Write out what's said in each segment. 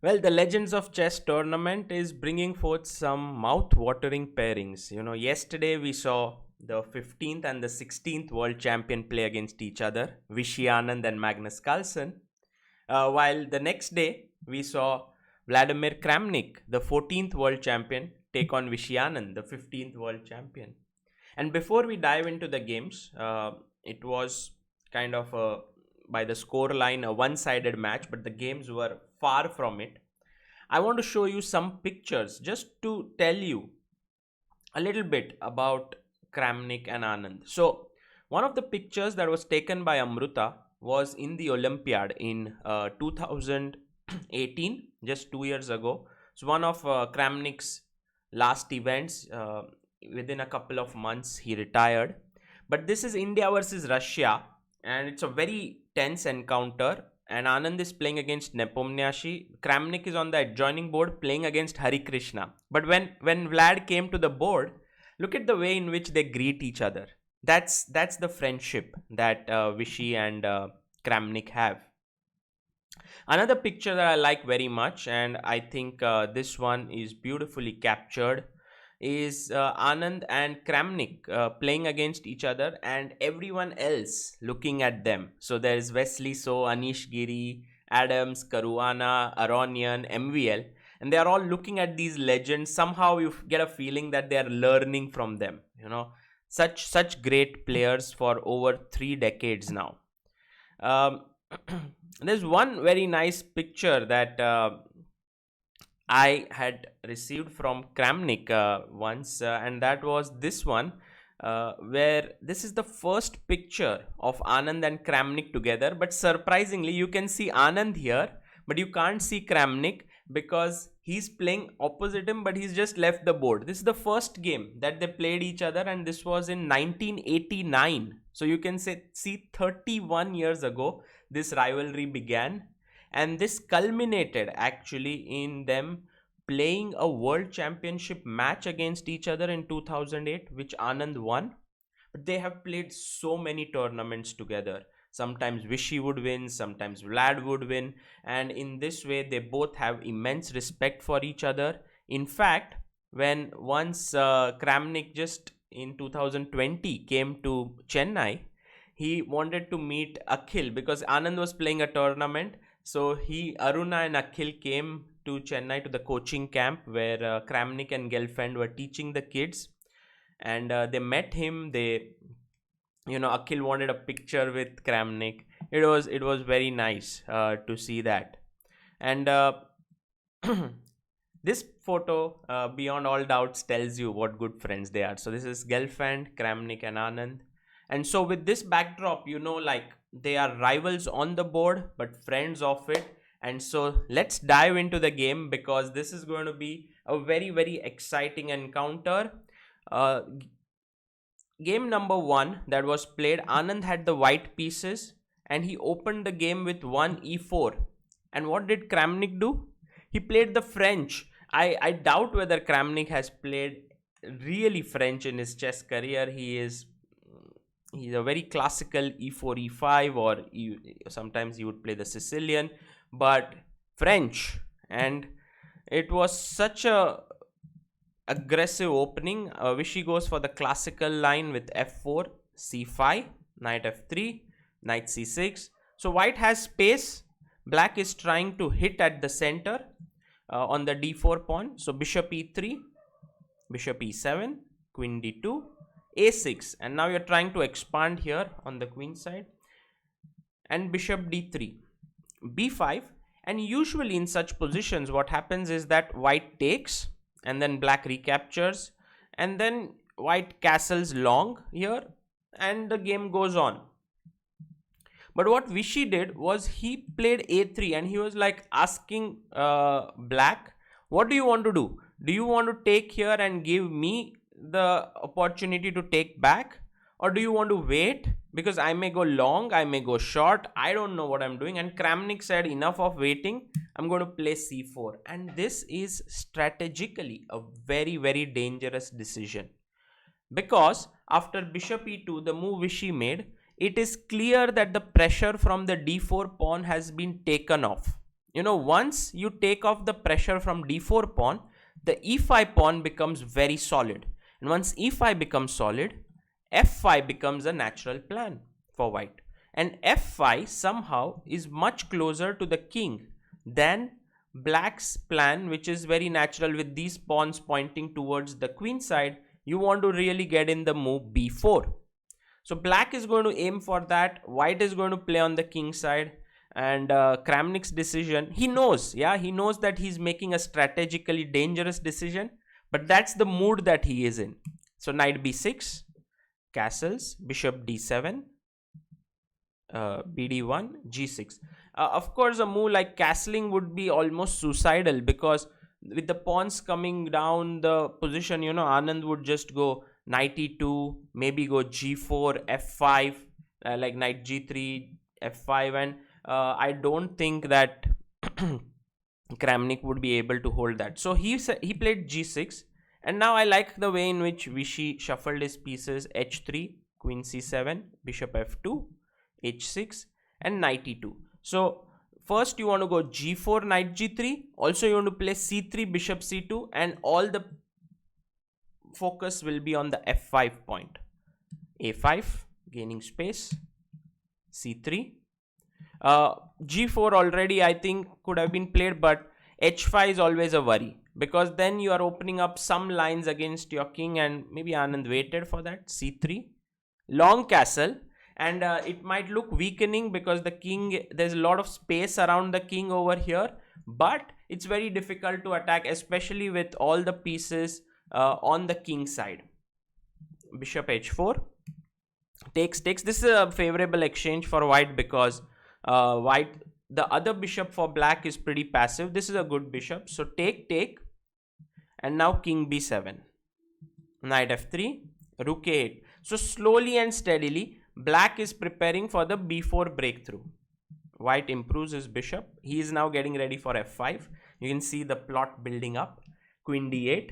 Well, the Legends of Chess tournament is bringing forth some mouth-watering pairings. Yesterday we saw the 15th and the 16th world champion play against each other, Vishy Anand and Magnus Carlsen. While the next day we saw Vladimir Kramnik, the 14th world champion, take on Vishy Anand, the 15th world champion. And before we dive into the games, it was kind of by the score line a one-sided match, but the games were far from it. I want to show you some pictures just to tell you a little bit about Kramnik and Anand. So, one of the pictures that was taken by Amruta was in the Olympiad in 2018, just 2 years ago. It's one of Kramnik's last events. Within a couple of months, he retired. But this is India versus Russia, and it's a very tense encounter. And Anand is playing against Nepomniachtchi. Kramnik is on the adjoining board playing against Hari Krishna. But when Vlad came to the board, look at the way in which they greet each other. That's the friendship that Vishy and Kramnik have. Another picture that I like very much, and I think this one is beautifully captured, is Anand and Kramnik playing against each other and everyone else looking at them. So there is Wesley So, Anish Giri, Adams, Caruana, Aronian, MVL, and they are all looking at these legends. Somehow you get a feeling that they are learning from them. Such great players for over 3 decades now. Um, there's one very nice picture that I had received from Kramnik once, and that was this one, where this is the first picture of Anand and Kramnik together. But surprisingly, you can see Anand here, but you can't see Kramnik because he's playing opposite him, but he's just left the board. This is the first game that they played each other, and this was in 1989. So you can see 31 years ago, this rivalry began. And this culminated actually in them playing a world championship match against each other in 2008, which Anand won. But they have played so many tournaments together. Sometimes Vishy would win, sometimes Vlad would win. And in this way, they both have immense respect for each other. In fact, when once Kramnik just in 2020 came to Chennai, he wanted to meet Akhil because Anand was playing a tournament. So Aruna and Akhil came to Chennai to the coaching camp where Kramnik and Gelfand were teaching the kids, and they met him. Akhil wanted a picture with Kramnik. It was very nice to see that, and this photo, beyond all doubts, tells you what good friends they are. So this is Gelfand, Kramnik, and Anand, and so with this backdrop, like they are rivals on the board but friends off it. And so let's dive into the game because this is going to be a very, very exciting encounter. Game number 1 that was played, Anand had the white pieces and he opened the game with 1 e4. And what did Kramnik do? He played the French. I doubt whether Kramnik has played really French in his chess career. He's a very classical e4 e5, or sometimes he would play the Sicilian, but French. And it was such a aggressive opening. Vishy goes for the classical line with f4, c5, knight f3, knight c6. So white has space. Black is trying to hit at the center on the d4 pawn. So bishop e3, bishop e7, queen d2, a6, and now you're trying to expand here on the queen side, and bishop d3, b5. And usually in such positions what happens is that white takes and then black recaptures, and then white castles long here and the game goes on. But what Vishy did was he played a3 and he was like asking black, what do you want to do? Do you want to take here and give me the opportunity to take back, or do you want to wait because I may go long, I may go short, I don't know what I'm doing? And Kramnik said, enough of waiting, I'm going to play c4. And this is strategically a very, very dangerous decision, because after bishop e2, the move Vishy made, it is clear that the pressure from the d4 pawn has been taken off. once you take off the pressure from d4 pawn, the e5 pawn becomes very solid. And once e5 becomes solid, f5 becomes a natural plan for white. And f5 somehow is much closer to the king than black's plan, which is very natural with these pawns pointing towards the queen side. You want to really get in the move b4. So black is going to aim for that. White is going to play on the king side. And Kramnik's decision, he knows that he's making a strategically dangerous decision, but that's the mood that he is in. So knight b6, castles, bishop d7, bd1, g6. Of course, a move like castling would be almost suicidal, because with the pawns coming down the position, Anand would just go knight e2, maybe go g4, f5, like knight g3, f5, and I don't think that Kramnik would be able to hold that. So he played g6, and now I like the way in which Vishy shuffled his pieces: h3, queen c7, bishop f2, h6, and knight e2. So first you want to go g4, knight g3. Also you want to play c3, bishop c2, and all the focus will be on the f5 point. a5, gaining space, c3. G4 already I think could have been played, but h5 is always a worry, because then you are opening up some lines against your king, and maybe Anand waited for that. c3, long castle, and it might look weakening because the king, there's a lot of space around the king over here, but it's very difficult to attack, especially with all the pieces on the king side. Bishop h4, takes. This is a favorable exchange for white, because white, the other bishop for black is pretty passive. This is a good bishop. So take, and now king b7, knight f3, rook a8. So slowly and steadily black is preparing for the b4 breakthrough. White improves his bishop. He is now getting ready for f5. You can see the plot building up. Queen d8,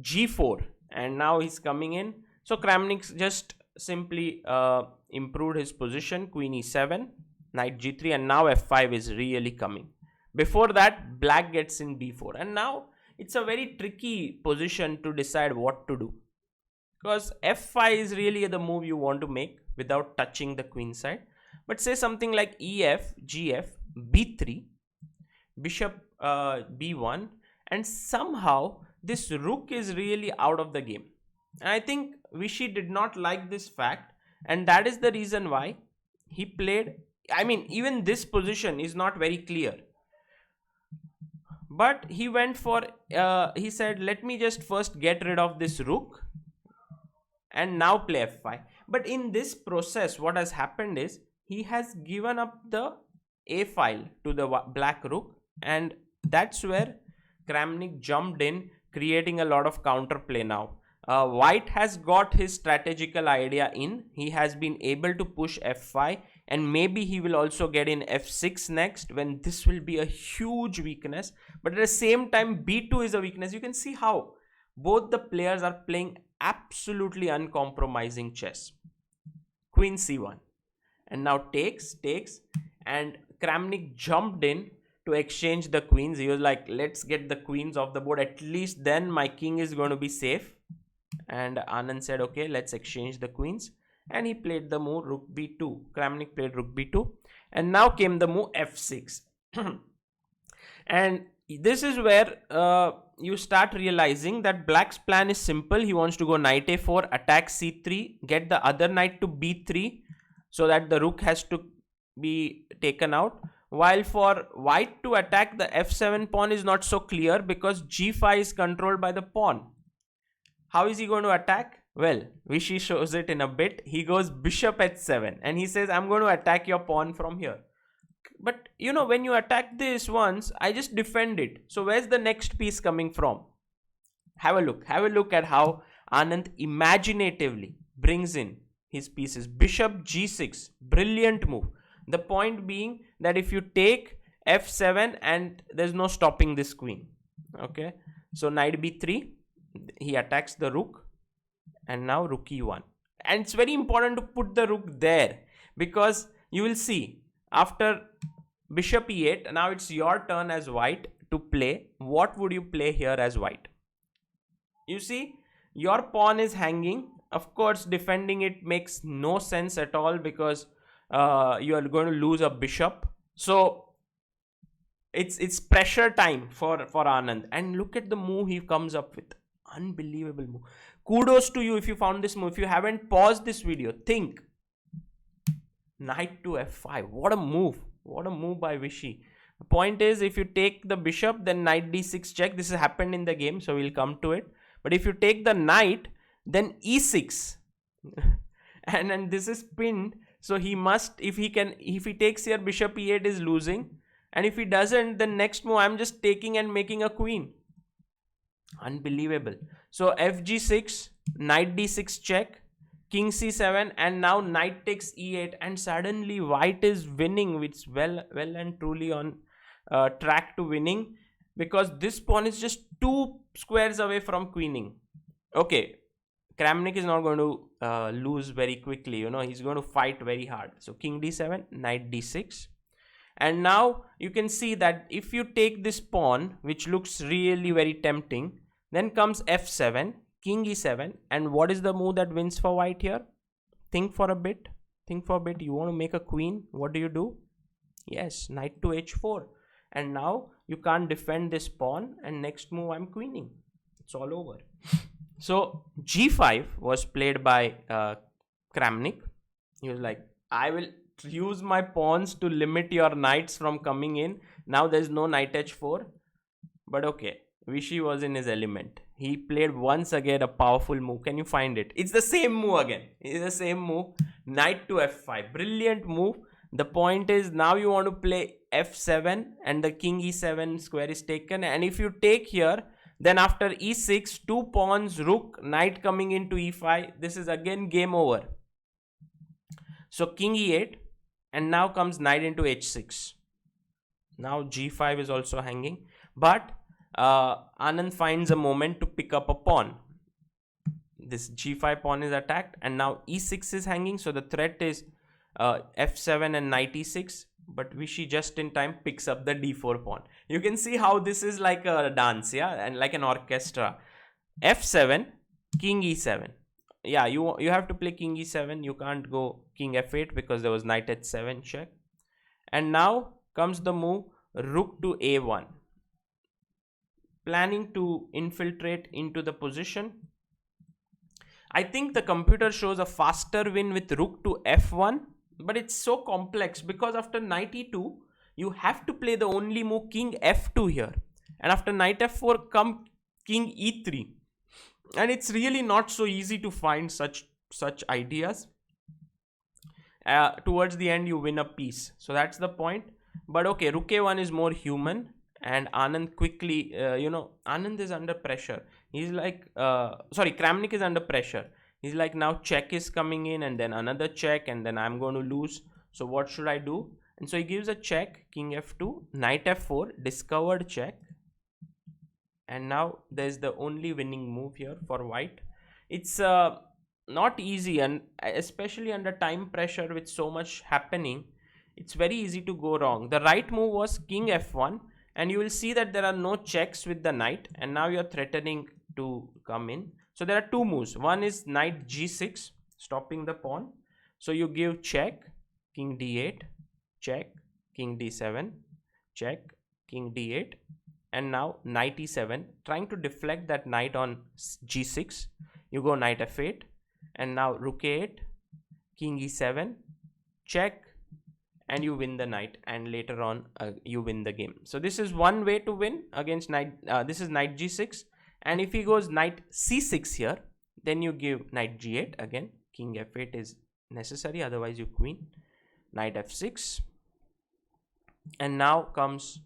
g4, and now he's coming in. So Kramnik just simply improved his position. Queen e7, knight g3, and now f5 is really coming. Before that, black gets in b4, and now it's a very tricky position to decide what to do, because f5 is really the move you want to make without touching the queen side. But say something like ef, gf, b3, bishop b1, and somehow this rook is really out of the game. And I think Vishy did not like this fact, and that is the reason why he played. I mean, even this position is not very clear, but he went for he said, let me just first get rid of this rook and now play f5. But in this process, what has happened is he has given up the a file to the black rook, and that's where Kramnik jumped in, creating a lot of counterplay now. White has got his strategical idea in. He has been able to push f5, and maybe he will also get in f6 next, when this will be a huge weakness. But at the same time, b2 is a weakness. You can see how both the players are playing absolutely uncompromising chess. Queen c1, and now takes, and Kramnik jumped in to exchange the queens. He was like, let's get the queens off the board, at least then my king is going to be safe. And Anand said, okay, let's exchange the queens, and he played the move rook b2. Kramnik played rook b2, and now came the move f6. And this is where you start realizing that black's plan is simple. He wants to go knight a4, attack c3, get the other knight to b3, so that the rook has to be taken out. While for white to attack the f7 pawn is not so clear, because g5 is controlled by the pawn. How is he going to attack? Well, Vishy shows it in a bit. He goes bishop h7, and he says, I'm going to attack your pawn from here. But you know, when you attack this once, I just defend it. So where's the next piece coming from? Have a look. Have a look at how Anand imaginatively brings in his pieces. Bishop g6, brilliant move. The point being that if you take f7, and there's no stopping this queen. Okay, so knight b3, he attacks the rook, and now rook e1. And it's very important to put the rook there, because you will see after bishop e8. Now it's your turn as white to play. What would you play here as white? You see, your pawn is hanging. Of course, defending it makes no sense at all because you are going to lose a bishop. So it's pressure time for Anand. And look at the move he comes up with. Unbelievable move. Kudos to you if you found this move. If you haven't, paused this video. Think. Knight to f5. What a move. What a move by Vishy. The point is, if you take the bishop, then knight d6 check. This has happened in the game, so we'll come to it. But if you take the knight, then e6. and this is pinned. So he must, if he takes here, bishop e8 is losing. And if he doesn't, then next move, I'm just taking and making a queen. Unbelievable. So fg6, knight d6 check, king c7, and now knight takes e8, and suddenly white is winning, which is well and truly on track to winning, because this pawn is just 2 squares away from queening. Okay, Kramnik is not going to lose very quickly, you know, he's going to fight very hard. So king d7, knight d6. And now you can see that if you take this pawn, which looks really very tempting, then comes f7, king e7. And what is the move that wins for white here? Think for a bit. You want to make a queen. What do? Yes, knight to h4. And now you can't defend this pawn. And next move, I'm queening. It's all over. So g5 was played by Kramnik. He was like, I will use my pawns to limit your knights from coming in. Now there's no knight h4. But okay, Vishy was in his element. He played once again a powerful move. Can you find it? It's the same move again. It's the same move. Knight to f5. Brilliant move. The point is, now you want to play f7 and the king e7 square is taken. And if you take here, then after e6, 2 pawns, rook, knight coming into e5. This is again game over. So king e8. And now comes knight into h6. Now g5 is also hanging. But Anand finds a moment to pick up a pawn. This g5 pawn is attacked. And now e6 is hanging. So the threat is f7 and knight e6. But Vishy just in time picks up the d4 pawn. You can see how this is like a dance, yeah? And like an orchestra. f7, king e7. Yeah, you have to play king e7. You can't go king f8 because there was knight h7 check. And now comes the move rook to a1. Planning to infiltrate into the position. I think the computer shows a faster win with rook to f1. But it's so complex because after knight e2, you have to play the only move king f2 here. And after knight f4 come king e3. And it's really not so easy to find such ideas. Towards the end, you win a piece. So that's the point. But okay, rook a1 is more human. And Anand quickly, Anand is under pressure. He's like, Kramnik is under pressure. He's like, now check is coming in and then another check and then I'm going to lose. So what should I do? And so he gives a check, king f2, knight f4, discovered check. And now there's the only winning move here for white. It's not easy, and especially under time pressure with so much happening, it's very easy to go wrong. The right move was king f1, and you will see that there are no checks with the knight, and now you're threatening to come in. So there are 2 moves. One is knight g6, stopping the pawn. So you give check, king d8, check, king d7, check, king d8. And now knight e7, trying to deflect that knight on g6. You go knight f8. And now rook a8, king e7, check. And you win the knight. And later on, you win the game. So this is one way to win against knight. This is knight g6. And if he goes knight c6 here, then you give knight g8 again. King f8 is necessary. Otherwise, you queen. Knight f6. And now comes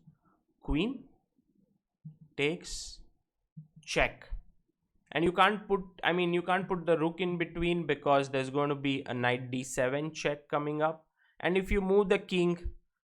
queen. Takes, check. And you can't put the rook in between because there's going to be a knight d7 check coming up. And if you move the king,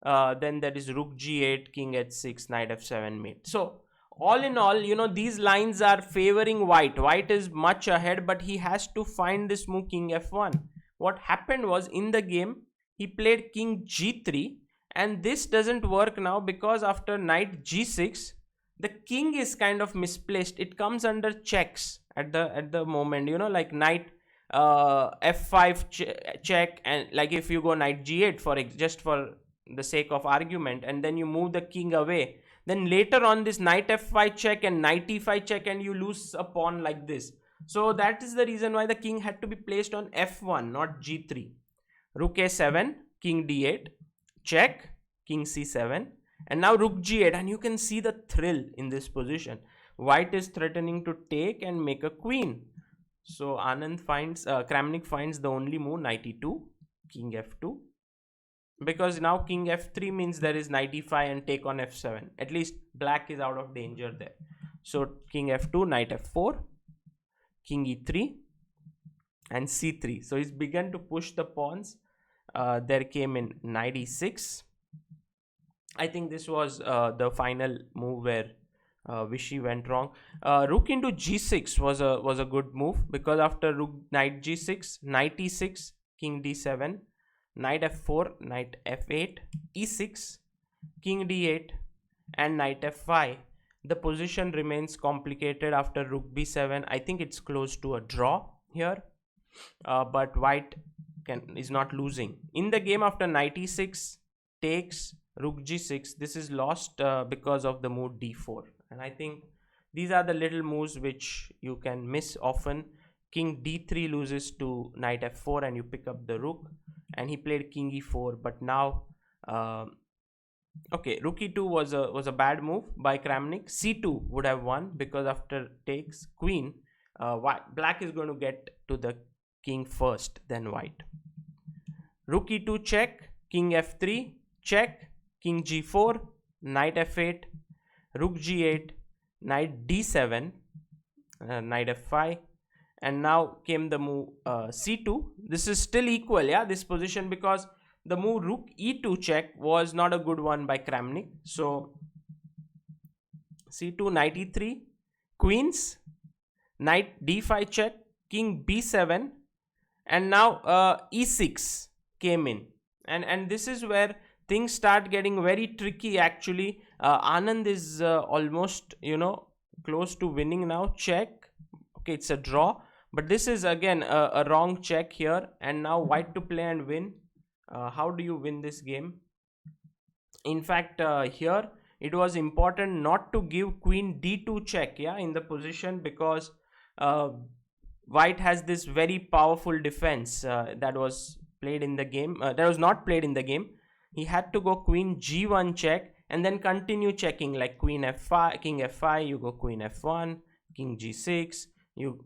then there is rook g8, king h6, knight f7 mate. So all in all, these lines are favoring white. White is much ahead, but he has to find this move king f1. What happened was, in the game, he played king g3. And this doesn't work now because after knight g6, the king is kind of misplaced. It comes under checks at the moment, like knight f5 check, and like if you go knight g8 for just for the sake of argument, and then you move the king away, then later on this knight f5 check and knight e5 check, and you lose a pawn like this. So that is the reason why the king had to be placed on f1, not g3. Rook a7, king d8, check, king c7, and now rook g8, and you can see the thrill in this position. White is threatening to take and make a queen. So Kramnik finds the only move, knight e2, king f2, because now king f3 means there is knight e5 and take on f7. At least black is out of danger there. So king f2, knight f4, king e3, and c3. So he's begun to push the pawns. There came in knight e6. I think this was the final move where Vishy went wrong. Rook into g6 was a good move, because after rook knight g6, knight e6, king d7, knight f4, knight f8, e6, king d8, and knight f5. The position remains complicated after rook b7. I think it's close to a draw here, but white is not losing. In the game after knight e6 takes rook g6, this is lost because of the move d4. And I think these are the little moves which you can miss often. King d3 loses to knight f4 and you pick up the rook, and he played king e4. But now okay, rook e2 was a bad move by Kramnik. c2 would have won, because after takes queen, black is going to get to the king first, then white. Rook e2 check, king f3 check, king g4, knight f8, rook g8, knight d7, knight f5, and now came the move c2. This is still equal, yeah, this position, because the move rook e2 check was not a good one by Kramnik. So c2, knight e3, queens, knight d5 check, king b7, and now e6 came in, and this is where things start getting very tricky actually. Anand is almost close to winning now. Check. Okay, it's a draw, but this is again a wrong check here, and now white to play and win. How do you win this game? In fact, here it was important not to give queen d2 check, yeah, in the position, because white has this very powerful defense that was played in the game, that was not played in the game. He had to go queen g1 check and then continue checking, like queen f5, king f5, you go queen f1, king g6, you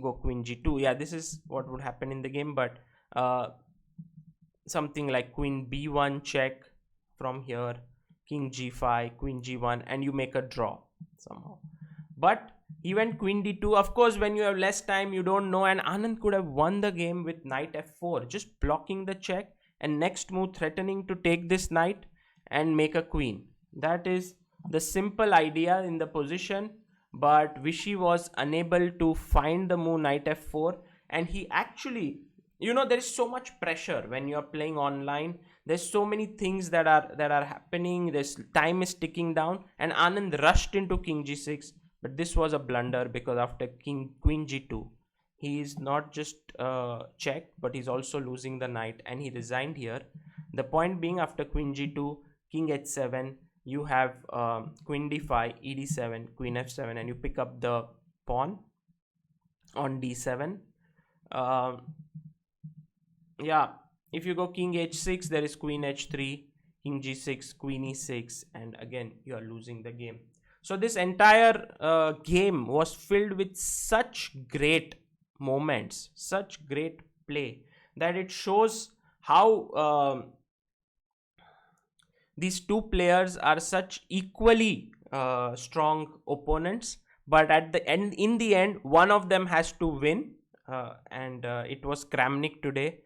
go queen g2. Yeah, this is what would happen in the game, but something like queen b1 check from here, king g5, queen g1, and you make a draw somehow. But he went queen d2. Of course, when you have less time, you don't know, and Anand could have won the game with knight f4, just blocking the check, and next move threatening to take this knight and make a queen. That is the simple idea in the position, but Vishy was unable to find the move knight f4, and he actually, there is so much pressure when you are playing online. There's so many things that are happening. This time is ticking down, and Anand rushed into king g6, but this was a blunder, because after queen g2, he is not just checked, but he's also losing the knight, and he resigned here. The point being, after queen g2, king h7, you have queen d5, e d7, queen f7, and you pick up the pawn on d7. Yeah, if you go king h6, there is queen h3, king g6, queen e6, and again you are losing the game. So this entire game was filled with such great moments, such great play, that it shows how these two players are such equally strong opponents, but at the end, in the end, one of them has to win, and it was Kramnik today.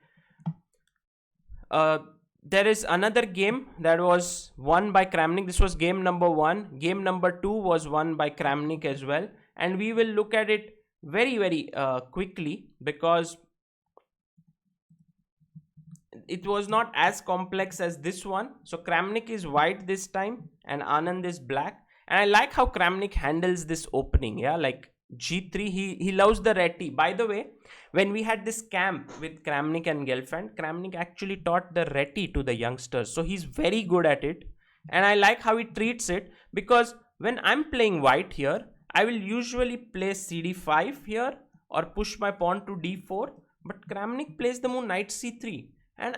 There is another game that was won by Kramnik. This was game number 1. Game number 2 was won by Kramnik as well, and we will look at it very quickly, because it was not as complex as this one. So Kramnik is white this time and Anand is black. And I like how Kramnik handles this opening. Yeah, like G3, he loves the reti. By the way, when we had this camp with Kramnik and Gelfand, Kramnik actually taught the reti to the youngsters. So he's very good at it. And I like how he treats it, because when I'm playing white here, I will usually play CD5 here or push my pawn to D4. But Kramnik plays the move knight C3. And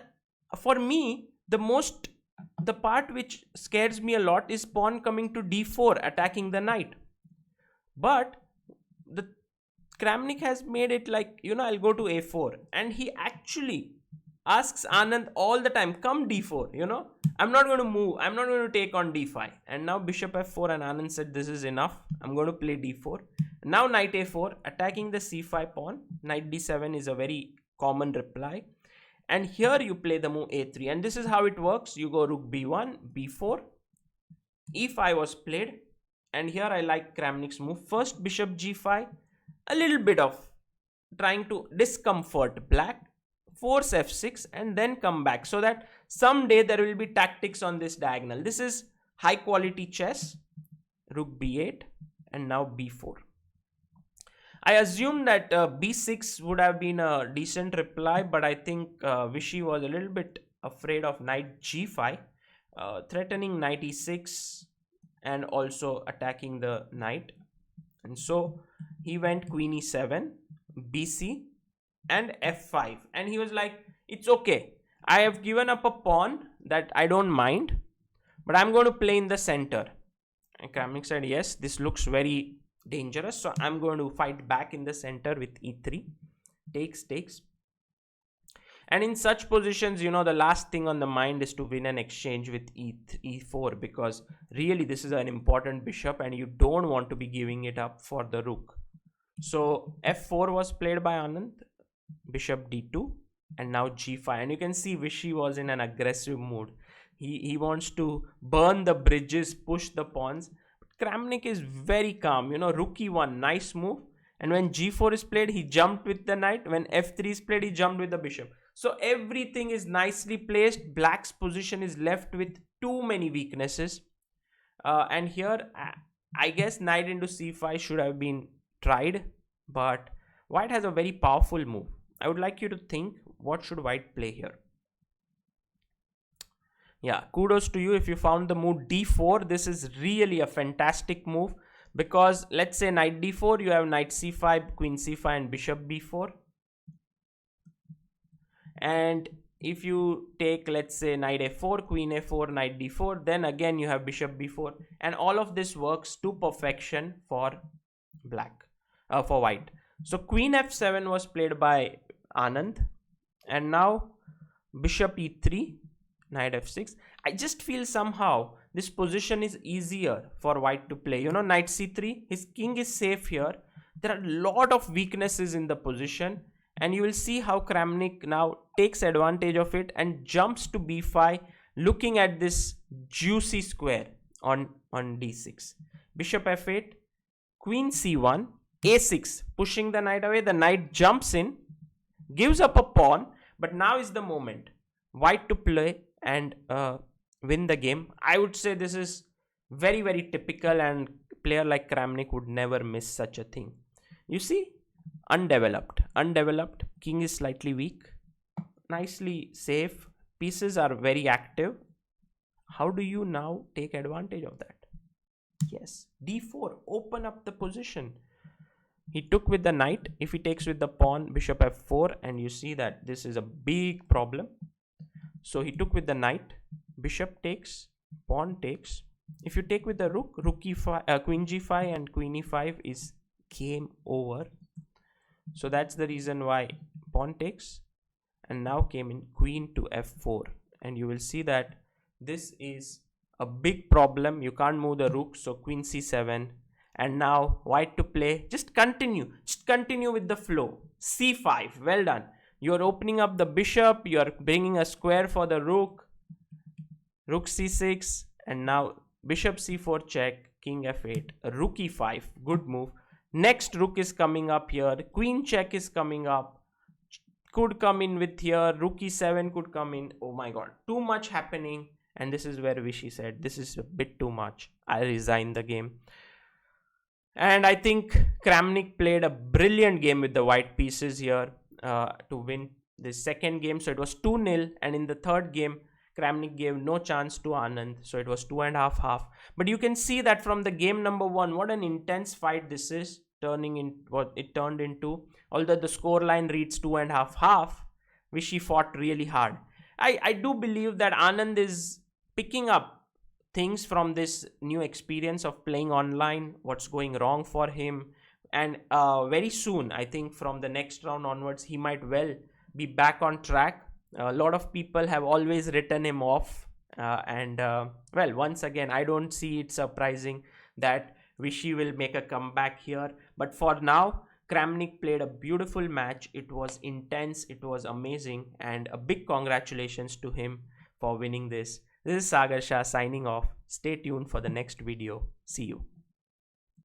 for me, the part which scares me a lot is pawn coming to D4 attacking the knight. But the Kramnik has made it like, I'll go to A4. And he actually asks Anand all the time, come D4, I'm not going to move. I'm not going to take on D5. And now bishop F4, and Anand said, this is enough. I'm going to play D4. Now knight A4, attacking the C5 pawn. Knight D7 is a very common reply. And here you play the move A3. And this is how it works. You go rook B1, B4. E5 was played. And here I like Kramnik's move. First bishop G5. A little bit of trying to discomfort black. Force F6 and then come back, so that someday there will be tactics on this diagonal. This is high quality chess. Rook B8 and now B4. I assume that B6 would have been a decent reply, but I think Vishy was a little bit afraid of knight G5, threatening knight E6 and also attacking the knight. And so he went queen E7, BC and F5. And he was like, it's okay. I have given up a pawn that I don't mind, but I'm going to play in the center. And Kramnik said, yes, this looks very dangerous, so I'm going to fight back in the center with E3. Takes. And in such positions, the last thing on the mind is to win an exchange with E4, because really this is an important bishop and you don't want to be giving it up for the rook. So F4 was played by Anand, bishop D2, and now G5. And you can see Vishy was in an aggressive mood. He wants to burn the bridges, push the pawns. Kramnik is very calm. Rook E1, nice move. And when G4 is played, he jumped with the knight. When F3 is played, he jumped with the bishop. So everything is nicely placed. Black's position is left with too many weaknesses. And here, I guess knight into C5 should have been tried. But white has a very powerful move. I would like you to think, what should white play here? Yeah, kudos to you if you found the move D4. This is really a fantastic move, because let's say knight D4, you have knight C5, queen C5 and bishop B4. And if you take, let's say, knight A4, queen A4, knight D4, then again you have bishop B4. And all of this works to perfection for for white. So queen F7 was played by Anand. And now bishop E3, knight F6. I just feel somehow this position is easier for white to play. Knight C3, his king is safe here. There are a lot of weaknesses in the position. And you will see how Kramnik now takes advantage of it and jumps to B5, looking at this juicy square on D6. Bishop F8, queen C1, A6, pushing the knight away. The knight jumps in, gives up a pawn, but now is the moment. White to play and win the game. I would say this is very, very typical, and a player like Kramnik would never miss such a thing. You see, undeveloped. King is slightly weak, nicely safe. Pieces are very active. How do you now take advantage of that? Yes, D4, open up the position. He took with the knight. If he takes with the pawn, bishop F4, and you see that this is a big problem. So he took with the knight, bishop takes, pawn takes. If you take with the rook, E5, queen G5 and queen E5 is game over. So that's the reason why pawn takes, and now came in queen to F4. And you will see that this is a big problem. You can't move the rook, so queen C7. And now white to play. Just continue with the flow. C5, well done. You're opening up the bishop, you're bringing a square for the rook. Rook C6, and now bishop C4 check, king F8, rook E5, good move. Next rook is coming up here, queen check is coming up. could come in with here. Rook e7 could come in. Oh my god, too much happening. And this is where Vishy said, this is a bit too much. I resign the game. And I think Kramnik played a brilliant game with the white pieces here to win the second game. So it was 2-0. And in the third game, Kramnik gave no chance to Anand. So it was 2.5-half. But you can see that from the game number 1, what an intense fight this is turning in what it turned into. Although the score line reads 2.5-half, Vishy fought really hard. I do believe that Anand is picking up things from this new experience of playing online, what's going wrong for him. And very soon, I think from the next round onwards, he might well be back on track. A lot of people have always written him off. Well, once again, I don't see it surprising that Vishy will make a comeback here. But for now, Kramnik played a beautiful match. It was intense, it was amazing, and a big congratulations to him for winning this. This is Sagar Shah signing off. Stay tuned for the next video. See you.